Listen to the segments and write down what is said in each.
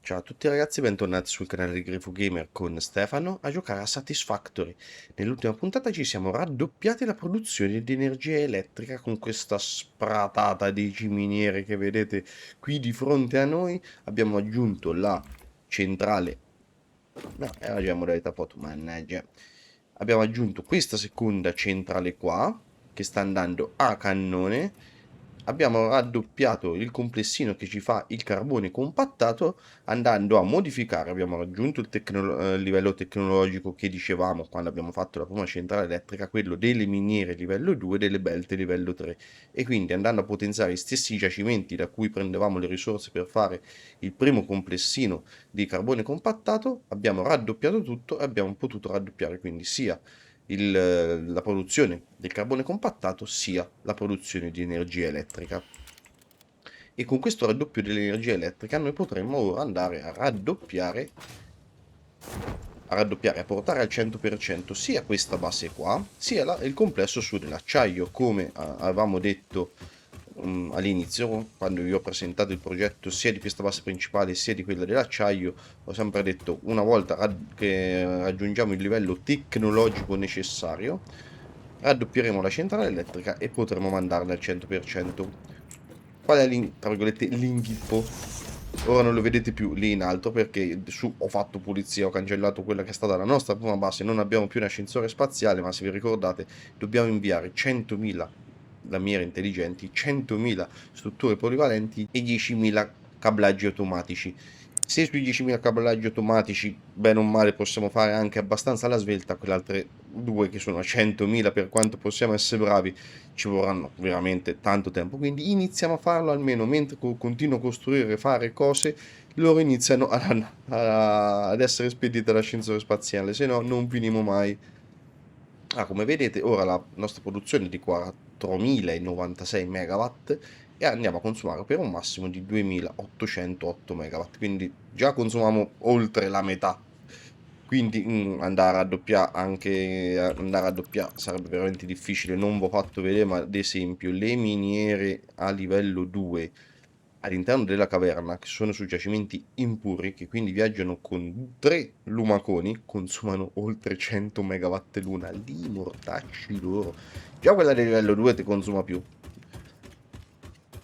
Ciao a tutti ragazzi, bentornati sul canale di Grifo Gamer con Stefano a giocare a Satisfactory. Nell'ultima puntata ci siamo raddoppiati la produzione di energia elettrica con questa spratata di ciminiere che vedete qui di fronte a noi. Abbiamo aggiunto la centrale. No, era già modalità foto, mannaggia. Abbiamo aggiunto questa seconda centrale qua che sta andando a cannone. Abbiamo raddoppiato il complessino che ci fa il carbone compattato andando a modificare. Abbiamo raggiunto il livello tecnologico che dicevamo quando abbiamo fatto la prima centrale elettrica, quello delle miniere livello 2, delle belte livello 3. E quindi andando a potenziare gli stessi giacimenti da cui prendevamo le risorse per fare il primo complessino di carbone compattato, abbiamo raddoppiato tutto e abbiamo potuto raddoppiare quindi sia la produzione del carbone compattato sia la produzione di energia elettrica. E con questo raddoppio dell'energia elettrica noi potremmo ora andare a portare al 100% sia questa base qua, sia il complesso su dell'acciaio, come avevamo detto all'inizio, quando vi ho presentato il progetto sia di questa base principale sia di quella dell'acciaio. Ho sempre detto, una volta che raggiungiamo il livello tecnologico necessario, raddoppieremo la centrale elettrica e potremo mandarla al 100%. Qual è tra virgolette l'inghippo? Ora non lo vedete più lì in alto perché ho fatto pulizia, ho cancellato quella che è stata la nostra prima base, non abbiamo più un ascensore spaziale, ma se vi ricordate dobbiamo inviare 100.000 lamiere intelligenti, 100.000 strutture polivalenti e 10.000 cablaggi automatici. Se sui 10.000 cablaggi automatici, bene o male, possiamo fare anche abbastanza alla svelta, quelle altre due che sono a 100.000, per quanto possiamo essere bravi, ci vorranno veramente tanto tempo. Quindi iniziamo a farlo almeno mentre continuo a costruire e fare cose, loro iniziano ad essere spedite all'ascensore spaziale, se no non finimo mai. Come vedete, ora la nostra produzione è di 4.096 megawatt e andiamo a consumare per un massimo di 2.808 megawatt, quindi già consumiamo oltre la metà. Quindi andare a raddoppiare sarebbe veramente difficile. Non vi ho fatto vedere, ma ad esempio le miniere a livello 2 all'interno della caverna, che sono su giacimenti impuri, che quindi viaggiano con 3 lumaconi, consumano oltre 100 megawatt l'una. Lì mortacci loro. Già quella di livello 2 ti consuma più.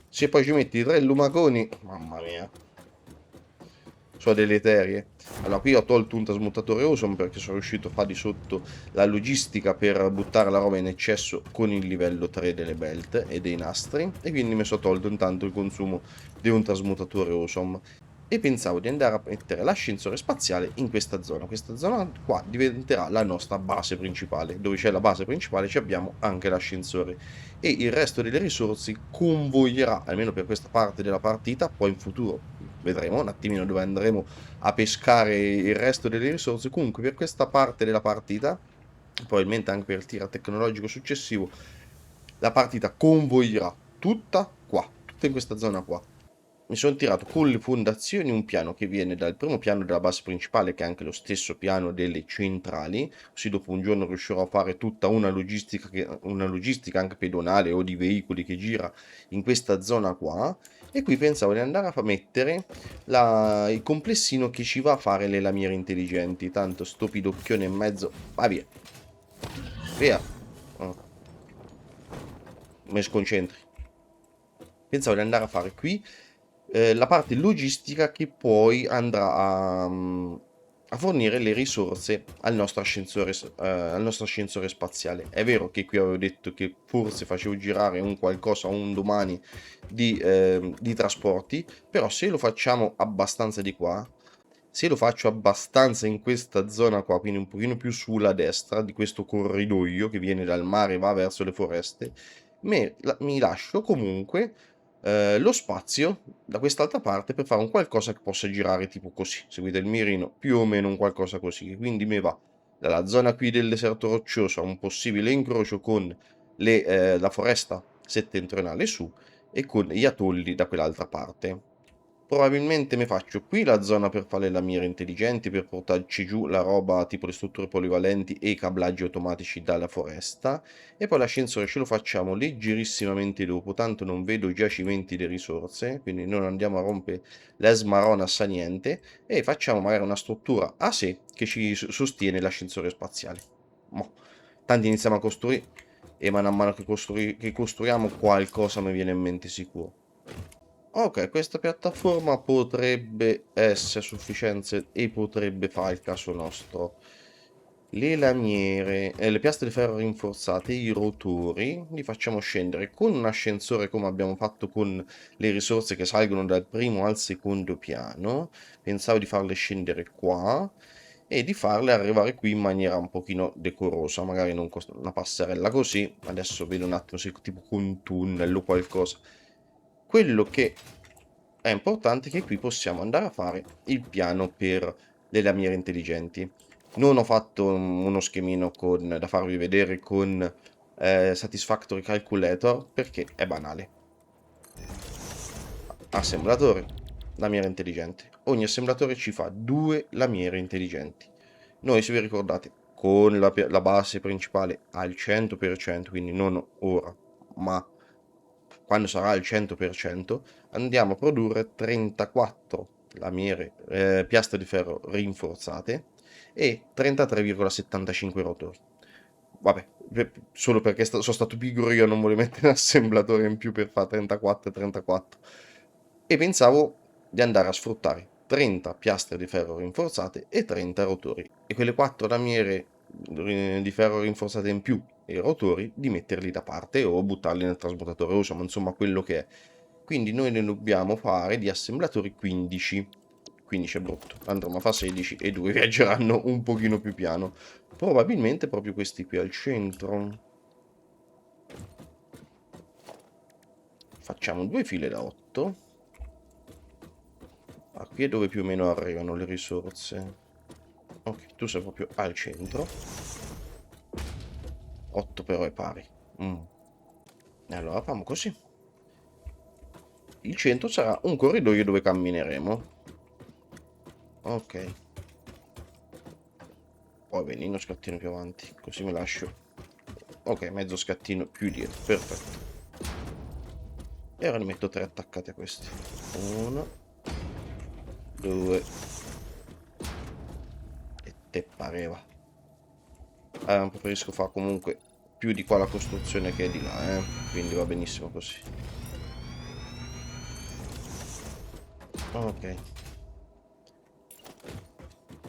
Se poi ci metti 3 lumaconi, mamma mia, sono deleterie. Allora, qui ho tolto un trasmutatore Ozone perché sono riuscito a fare di sotto la logistica per buttare la roba in eccesso con il livello 3 delle belt e dei nastri, e quindi mi sono tolto intanto il consumo di un trasmutatore Ozone. E pensavo di andare a mettere l'ascensore spaziale in questa zona. Questa zona qua diventerà la nostra base principale. Dove c'è la base principale ci abbiamo anche l'ascensore. E il resto delle risorse convoglierà, almeno per questa parte della partita, poi in futuro vedremo un attimino dove andremo a pescare il resto delle risorse. Comunque per questa parte della partita, probabilmente anche per il tiro tecnologico successivo, la partita convoglierà tutta in questa zona qua. Mi sono tirato con le fondazioni un piano che viene dal primo piano della base principale, che è anche lo stesso piano delle centrali, così dopo un giorno riuscirò a fare tutta una logistica anche pedonale o di veicoli che gira in questa zona qua. E qui pensavo di andare a mettere il complessino che ci va a fare le lamiere intelligenti. Tanto sto pidocchione in mezzo, va via, via. Oh, mi sconcentri. Pensavo di andare a fare qui la parte logistica che poi andrà a fornire le risorse al nostro ascensore spaziale. È vero che qui avevo detto che forse facevo girare un qualcosa un domani di trasporti, però se lo facciamo abbastanza di qua, se lo faccio abbastanza in questa zona qua, quindi un pochino più sulla destra di questo corridoio che viene dal mare e va verso le foreste, mi lascio comunque lo spazio da quest'altra parte per fare un qualcosa che possa girare tipo così. Seguite il mirino, più o meno un qualcosa così. Quindi mi va dalla zona qui del deserto roccioso a un possibile incrocio con la foresta settentrionale su e con gli atolli da quell'altra parte. Probabilmente mi faccio qui la zona per fare le lamiere intelligenti, per portarci giù la roba tipo le strutture polivalenti e i cablaggi automatici dalla foresta. E poi l'ascensore ce lo facciamo leggerissimamente dopo, tanto non vedo giacimenti di risorse, quindi non andiamo a rompere l'esmaronas a niente. E facciamo magari una struttura a sé che ci sostiene l'ascensore spaziale. Mo. Tanti iniziamo a costruire e man mano che costruiamo qualcosa mi viene in mente sicuro. Ok, questa piattaforma potrebbe essere sufficiente e potrebbe fare il caso nostro. Le lamiere, le piastre di ferro rinforzate, i rotori, li facciamo scendere con un ascensore come abbiamo fatto con le risorse che salgono dal primo al secondo piano. Pensavo di farle scendere qua e di farle arrivare qui in maniera un pochino decorosa, magari non una passerella così. Adesso vedo un attimo se tipo con un tunnel o qualcosa. Quello che è importante è che qui possiamo andare a fare il piano per le lamiere intelligenti. Non ho fatto uno schemino da farvi vedere con Satisfactory Calculator perché è banale. Assemblatore, lamiera intelligente. Ogni assemblatore ci fa 2 lamiere intelligenti. Noi, se vi ricordate, con la base principale al 100%, quindi non ora, ma quando sarà al 100%, andiamo a produrre 34 lamiere, piastre di ferro rinforzate e 33,75 rotori. Vabbè, solo perché sono stato pigro io non volevo mettere un assemblatore in più per fare 34 e 34. E pensavo di andare a sfruttare 30 piastre di ferro rinforzate e 30 rotori. E quelle 4 lamiere di ferro rinforzate in più e i rotori di metterli da parte o buttarli nel trasmutatore Osama, insomma quello che è. Quindi noi ne dobbiamo fare di assemblatori 15. 15 è brutto, andremo a fare 16 e 2 viaggeranno un pochino più piano. Probabilmente proprio questi qui al centro. Facciamo 2 file da 8. Ah, qui è dove più o meno arrivano le risorse. Ok, tu sei proprio al centro. 8 però è pari. E allora facciamo così. Il centro sarà un corridoio dove cammineremo. Ok. Poi vieni uno scattino più avanti, così mi lascio. Ok, mezzo scattino più dietro, perfetto. E ora ne metto 3 attaccati a questi. 1, 2. E te pareva. Preferisco fare comunque più di qua la costruzione che di là, quindi va benissimo così. Ok.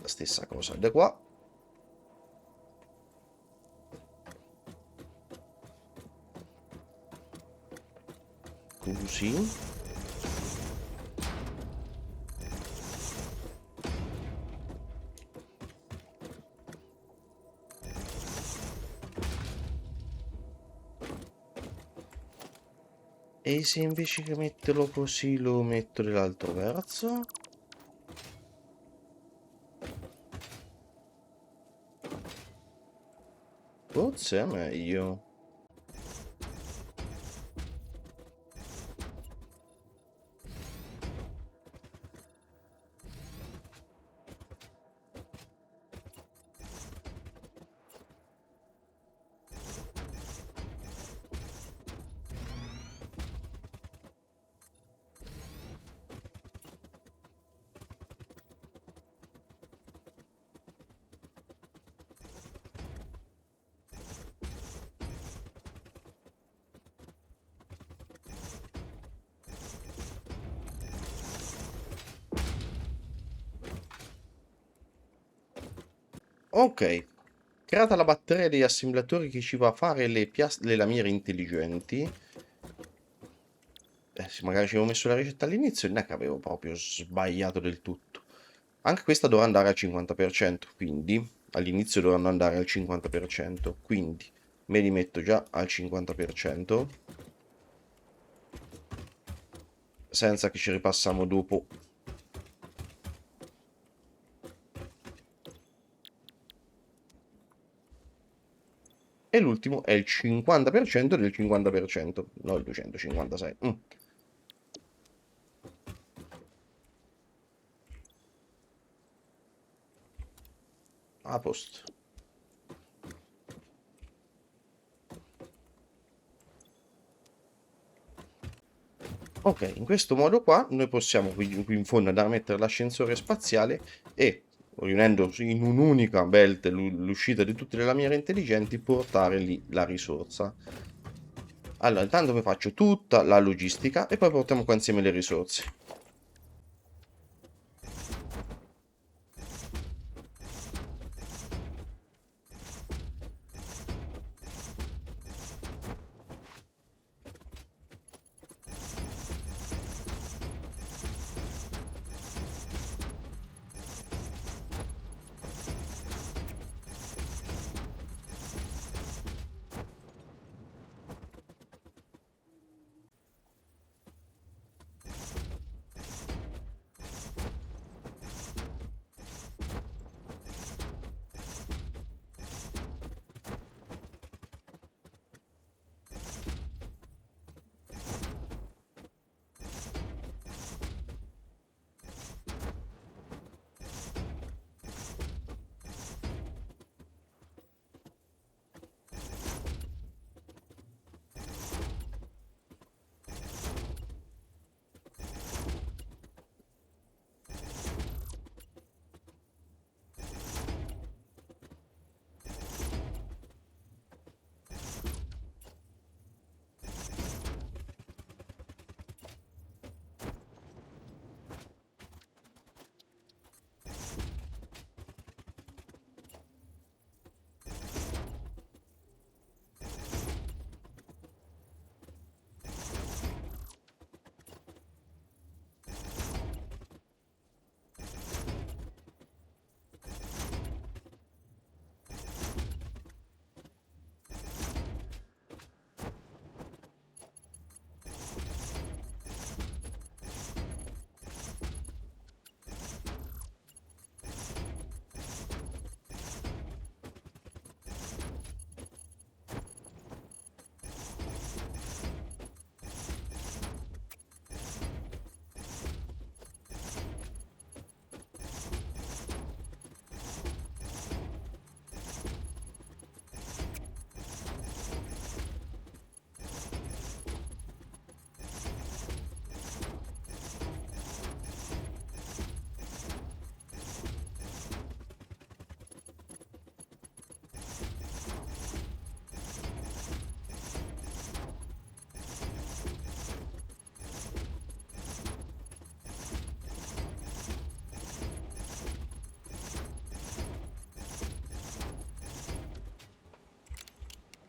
La stessa cosa da qua. Così. E se invece che metterlo così lo metto dall'altro verso? Forse è meglio. Ok. Creata la batteria degli assemblatori che ci va a fare le lamiere intelligenti. Se magari ci avevo messo la ricetta all'inizio, non è che avevo proprio sbagliato del tutto. Anche questa dovrà andare al 50%, quindi all'inizio dovranno andare al 50%, quindi me li metto già al 50%, senza che ci ripassiamo dopo. E l'ultimo è il 50% del 50%, no il 256. A posto. Ok, in questo modo qua noi possiamo qui in fondo andare a mettere l'ascensore spaziale e, riunendo in un'unica belt l'uscita di tutte le lamiere intelligenti, portare lì la risorsa. Allora, intanto vi faccio tutta la logistica e poi portiamo qua insieme le risorse.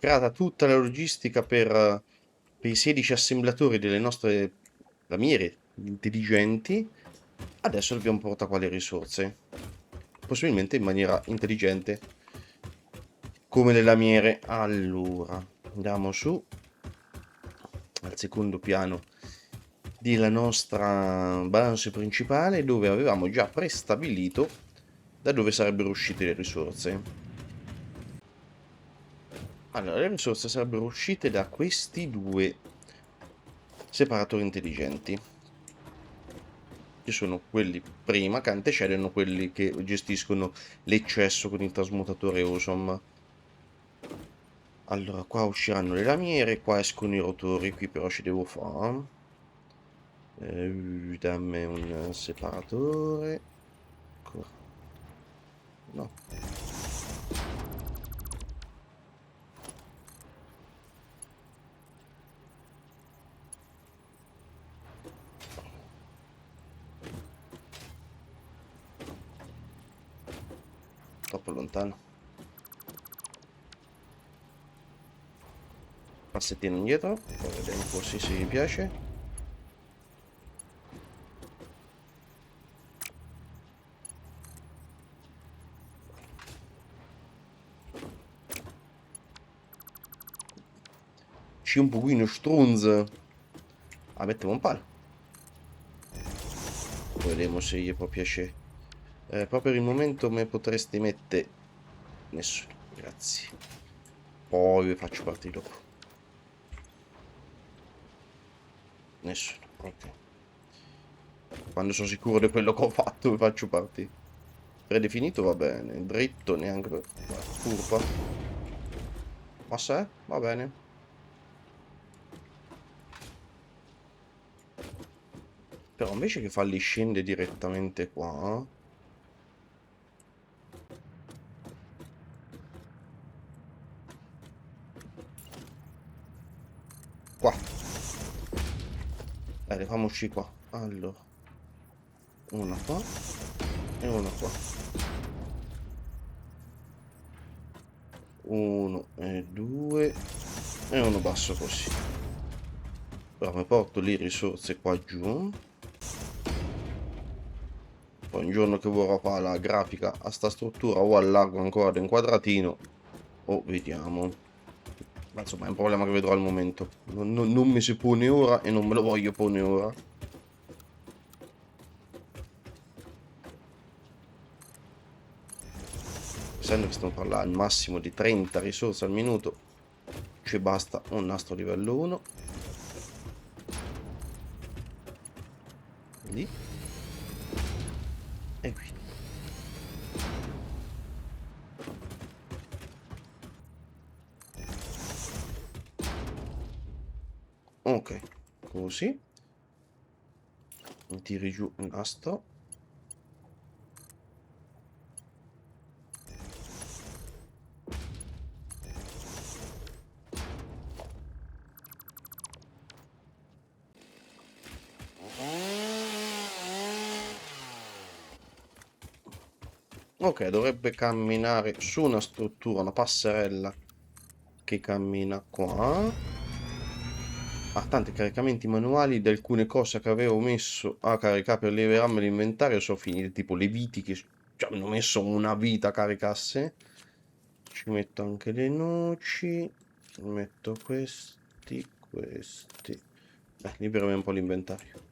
Creata tutta la logistica per i 16 assemblatori delle nostre lamiere intelligenti, adesso dobbiamo portare qua le risorse, possibilmente in maniera intelligente, come le lamiere. Allora, andiamo su al secondo piano della nostra base principale, dove avevamo già prestabilito da dove sarebbero uscite le risorse. Allora, le risorse sarebbero uscite da questi due separatori intelligenti. Ci sono quelli prima che antecedono quelli che gestiscono l'eccesso con il trasmutatore Osom. Allora, qua usciranno le lamiere, qua escono i rotori, qui però ci devo fare. Dammi un separatore. No. Troppo lontano. Passettino indietro, poi vediamo forse se mi piace. C'è un pochino strunz. Ah, mettiamo un palo. Poi vediamo se gli può piacere. Proprio per il momento me potresti mettere... Nessuno, grazie. Poi vi faccio partire dopo. Nessuno, ok. Quando sono sicuro di quello che ho fatto vi faccio partire. predefinito va bene, dritto neanche per... curva. Ma se? Va bene. Però invece che farli scendere direttamente qua... Qua. Bene, facciamoci qua. Allora. Una qua. E una qua. Uno e due. E uno basso così. Però mi porto le risorse qua giù. Poi un giorno che vorrò fare la grafica a sta struttura o allargo ancora da un quadratino o vediamo. Ma insomma è un problema che vedrò al momento. Non mi si pone ora e non me lo voglio pone ora. Essendo che stiamo parlando al massimo di 30 risorse al minuto, ci basta un nastro livello 1. Lì. E qui. Ok, così. Tiri giù un nastro. Ok, dovrebbe camminare su una struttura, una passerella che cammina qua. Ah, tanti caricamenti manuali di alcune cose che avevo messo a caricare per liberarmi l'inventario sono finite, tipo le viti che ci hanno messo una vita a caricasse. Ci metto anche le noci, metto questi. Liberami un po' l'inventario.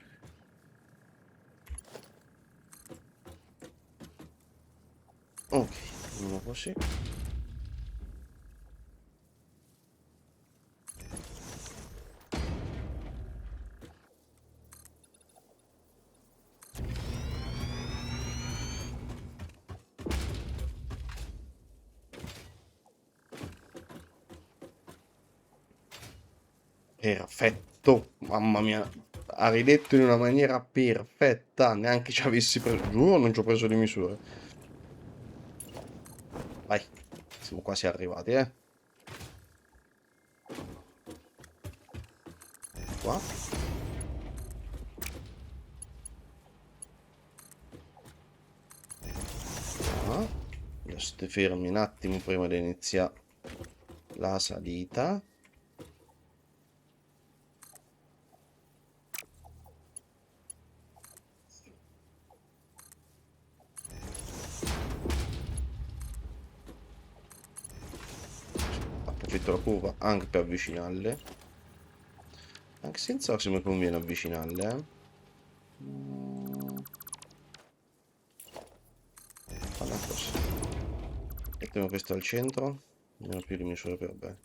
Ok, uno così. Perfetto, mamma mia, ha ridetto in una maniera perfetta, neanche ci avessi preso, giuro non ci ho preso le misure. Vai, siamo quasi arrivati, Qua. Qua. Giusto fermi un attimo prima di iniziare la salita. Approfitto la curva anche per avvicinarle. Anche senza se mi conviene avvicinarle, Fa una cosa. Mettiamo questo al centro. Non ho più le misure per bene.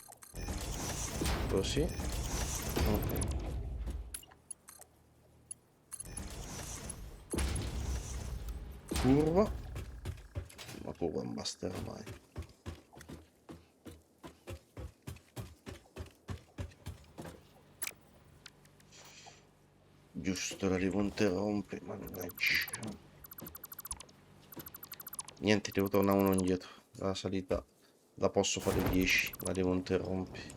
Così. Ok. Curva. La curva non basterà mai. Giusto, la devo interrompere. Mannaggia. Niente, devo tornare uno indietro. La salita la posso fare 10, la devo interrompere.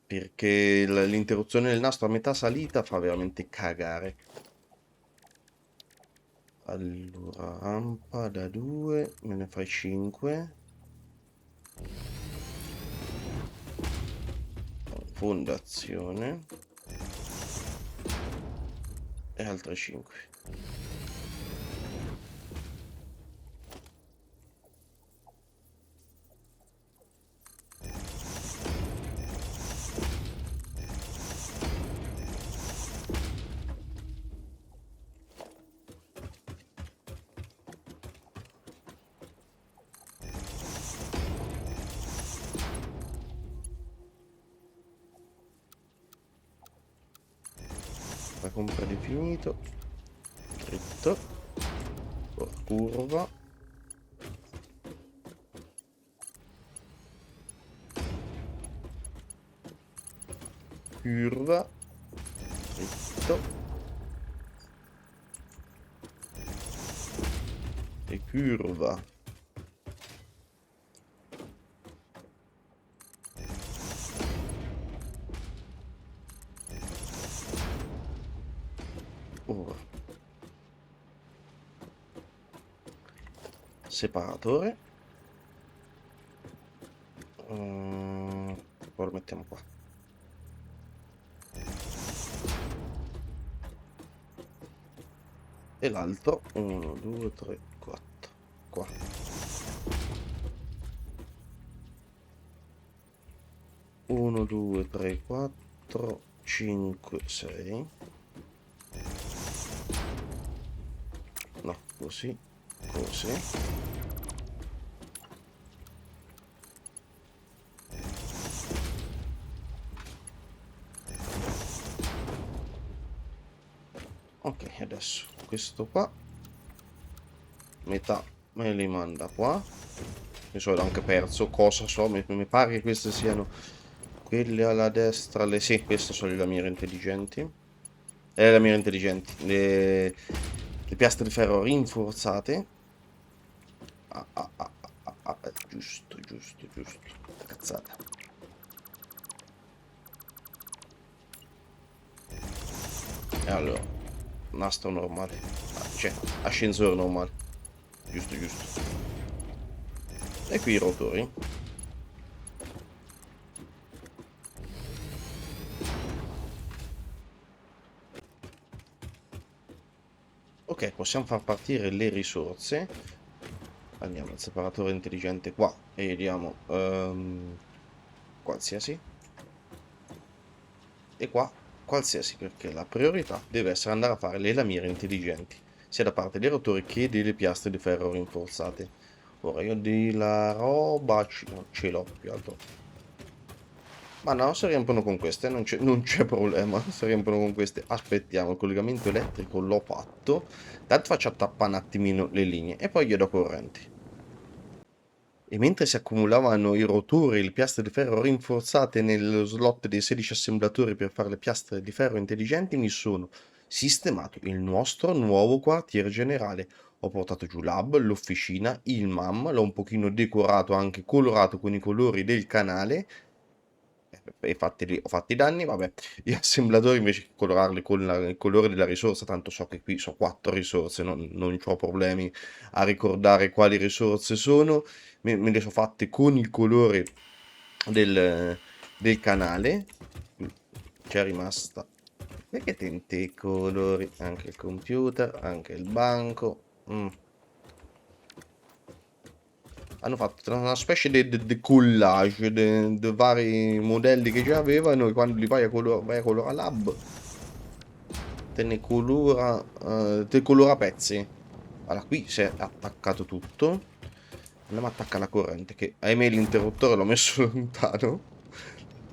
Perché l'interruzione del nastro a metà salita fa veramente cagare. Allora, rampa da 2, me ne fai 5. Fondazione. E altre 5. La compra definito. Dritto. Ora curva. Curva. Dritto. E curva. Ora. Separatore. Poi lo mettiamo qua. E l'altro 1, 2, 3, 4 qua. 1, 2, 3, 4, 5, 6. No, così, così. Ok, adesso questo qua metà me li manda qua. Mi sono anche perso cosa so, mi pare che queste siano quelle alla destra, sì, queste sono le lamiere intelligenti. Le lamiere intelligenti, le piastre di ferro rinforzate. Giusto, giusto, giusto. Cazzata. E allora, nastro normale. Cioè, ascensore normale. Giusto, giusto. E qui i rotori. Ok, possiamo far partire le risorse. Andiamo al separatore intelligente qua e vediamo qualsiasi. E qua qualsiasi, perché la priorità deve essere andare a fare le lamiere intelligenti, sia da parte dei rotori che delle piastre di ferro rinforzate. Ora io della roba non ce l'ho più altro. Ma no, si riempiono con queste, non c'è problema, si riempiono con queste. Aspettiamo, il collegamento elettrico l'ho fatto. Tanto faccio tappare un attimino le linee e poi gli do correnti. E mentre si accumulavano i rotori e le piastre di ferro rinforzate nello slot dei 16 assemblatori per fare le piastre di ferro intelligenti, mi sono sistemato il nostro nuovo quartier generale. Ho portato giù l'hub, l'officina, il MAM, l'ho un pochino decorato, anche colorato con i colori del canale. E ho fatto i danni, vabbè. Gli assemblatori invece che colorarli con il colore della risorsa, tanto so che qui sono 4 risorse, non ho problemi a ricordare quali risorse sono. Me le sono fatte con il colore del canale. C'è rimasta. Perché tenti colori? Anche il computer, anche il banco. Hanno fatto una specie di collage di vari modelli che già avevano e quando li vai a colorare lab te colora a pezzi. Allora qui si è attaccato tutto. Andiamo a attaccare la corrente che ahimè l'interruttore l'ho messo lontano.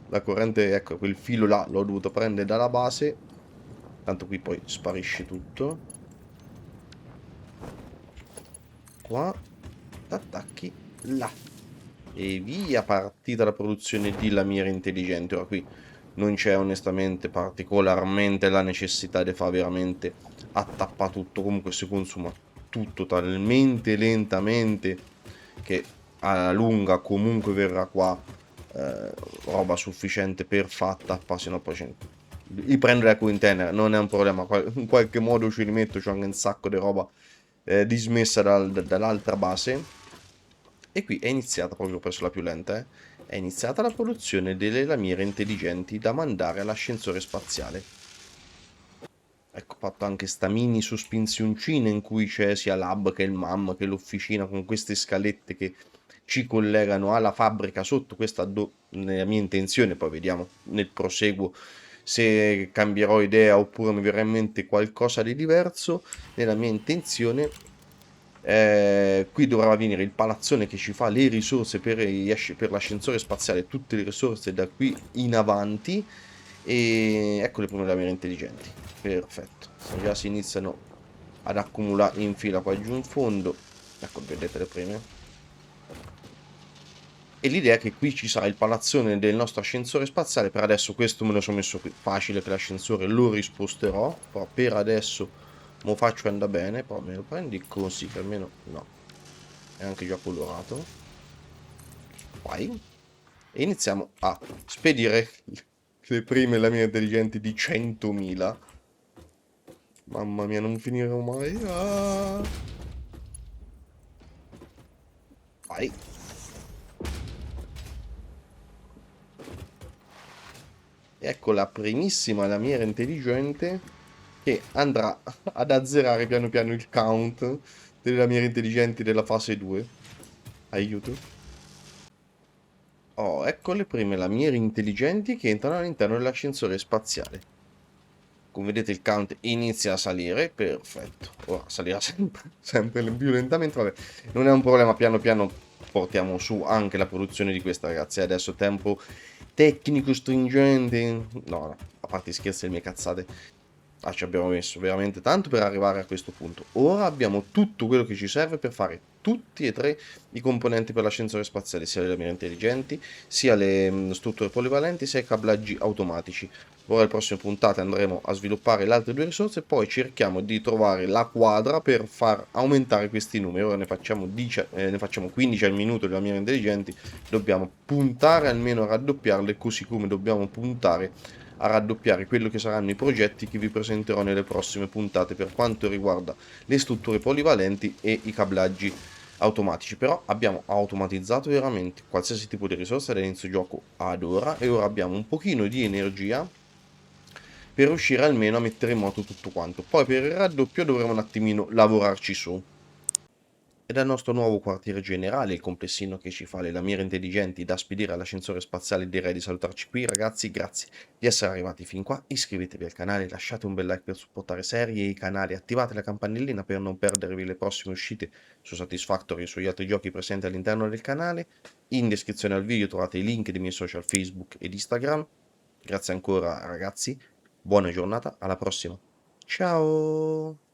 La corrente, ecco, quel filo là l'ho dovuto prendere dalla base. Tanto qui poi sparisce tutto. Qua attacchi là. E via, partita la produzione di lamiere intelligenti. Ora qui non c'è onestamente particolarmente la necessità di fare veramente a tappa tutto. Comunque si consuma tutto talmente lentamente che alla lunga comunque verrà qua roba sufficiente per far tappa, se no poi li prendo la container, non è un problema, in qualche modo ci rimetto, c'ho anche un sacco di roba dismessa dall'altra base. E qui è iniziata, proprio presso la più lenta, è iniziata la produzione delle lamiere intelligenti da mandare all'ascensore spaziale. Ecco, ho fatto anche sta mini sospinzioncina in cui c'è sia l'hub che il MAM che l'officina con queste scalette che ci collegano alla fabbrica sotto. Questa nella mia intenzione, poi vediamo nel proseguo se cambierò idea oppure mi verrà in mente qualcosa di diverso. Nella mia intenzione qui dovrà venire il palazzone che ci fa le risorse per l'ascensore spaziale, tutte le risorse da qui in avanti. E ecco le prime lamiere intelligenti. Perfetto, già si iniziano ad accumulare in fila qua giù in fondo. Ecco, vedete le prime. E l'idea è che qui ci sarà il palazzone del nostro ascensore spaziale. Per adesso questo me lo sono messo qui. Facile che l'ascensore lo risposterò. Però per adesso mo faccio andare bene. Poi me lo prendi così che almeno no. È anche già colorato. Vai. E iniziamo a spedire le prime lamine intelligenti di 100.000. Mamma mia, non finiremo mai. Ah. Vai. Ecco la primissima lamiera intelligente che andrà ad azzerare piano piano il count delle lamiere intelligenti della fase 2. Aiuto. Oh, ecco le prime lamiere intelligenti che entrano all'interno dell'ascensore spaziale. Come vedete il count inizia a salire, perfetto. Ora salirà sempre più lentamente, vabbè, non è un problema, piano piano portiamo su anche la produzione di questa, ragazzi. Adesso tempo tecnico stringente, no, a parte scherzi e le mie cazzate. Ci abbiamo messo veramente tanto per arrivare a questo punto. Ora abbiamo tutto quello che ci serve per fare tutti e tre i componenti per l'ascensore spaziale, sia le lamiere intelligenti, sia le strutture polivalenti, sia i cablaggi automatici. Ora, alle prossime puntate andremo a sviluppare le altre due risorse, poi cerchiamo di trovare la quadra per far aumentare questi numeri. Ora ne facciamo 15 al minuto le lamiere intelligenti, dobbiamo puntare almeno a raddoppiarle, così come dobbiamo puntare a raddoppiare quello che saranno i progetti che vi presenterò nelle prossime puntate per quanto riguarda le strutture polivalenti e i cablaggi automatici. Però abbiamo automatizzato veramente qualsiasi tipo di risorsa dall'inizio gioco ad ora, e ora abbiamo un pochino di energia per riuscire almeno a mettere in moto tutto quanto. Poi per il raddoppio dovremo un attimino lavorarci su. E dal nostro nuovo quartiere generale, il complessino che ci fa le lamiere intelligenti da spedire all'ascensore spaziale, direi di salutarci qui, ragazzi. Grazie di essere arrivati fin qua. Iscrivetevi al canale, lasciate un bel like per supportare serie e i canali, attivate la campanellina per non perdervi le prossime uscite su Satisfactory e sugli altri giochi presenti all'interno del canale. In descrizione al video trovate i link dei miei social Facebook ed Instagram. Grazie ancora, ragazzi. Buona giornata, alla prossima. Ciao!